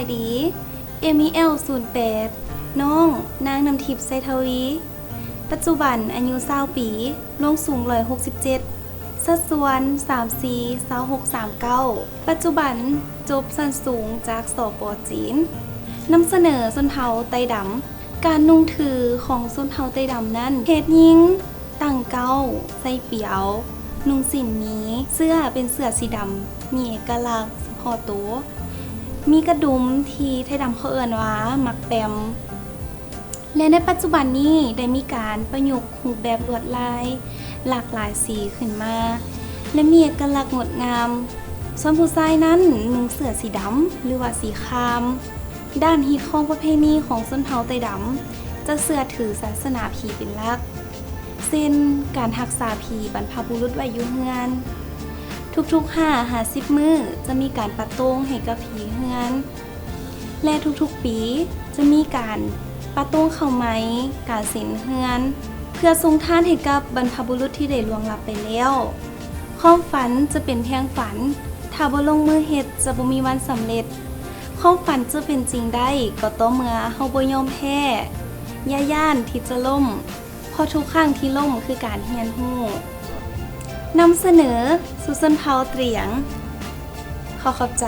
ายดี MEL08 น้องนางน้ำทิพย์ไซทวีปัจจุบันอายุ20ปีลงสูง167สัดส่วน34 26 39ปัจจุบันจบสั้นสูงจากสป.จีนนำเสนอส้นเท้าไต้ดำการนุ่งถือของส้นเท้าไต้ดำนั้นเฮ็ดยิงตั้งเก้าใส่เปียวนุ่งสินนี้เสื้อเป็นเสื้อสีดำมีเอกลักษณ์เฉพาะตัวมีกระดุมที่ไทยดำเขาเอิ้นว่ามักแปมและในปัจจุบันนี้ได้มีการประยุกต์รูปแบบลวดลายหลากหลายสีขึ้นมาและมีเอกลักษณ์งดงามส่วนผู้ชายนั้นนุ่งเสื้อสีดำหรือว่าสีครามด้านฮิตของประเพณีของชนเผ่าไต้ดำจะเชื่อถือศาสนาผีเป็นหลักเช่นการรักษาผีบรรพบุรุษไว้อยู่เฮือนทุกๆ50 มื้อจะมีการปัดโต้งให้กับผีเฮือนและทุกๆปีจะมีการปัดโต้งเข้าไม้การเส้นเฮือนเพื่อทรงทานให้กับบรรพบุรุษที่ได้ล่วงลับไปแล้วความฝันจะเป็นเพียงฝันถ้าบ่ลงมือเฮ็ดจะบ่มีวันสำเร็จความฝันจะเป็นจริงได้ก็ต่อเมื่อเฮาบ่ยอมแพ้อย่าย่านที่จะล้มเพราะทุกครั้งที่ล้มคือการเรียนรู้นำเสนอสู่ชนเผ่าเตรียงขอขอบใจ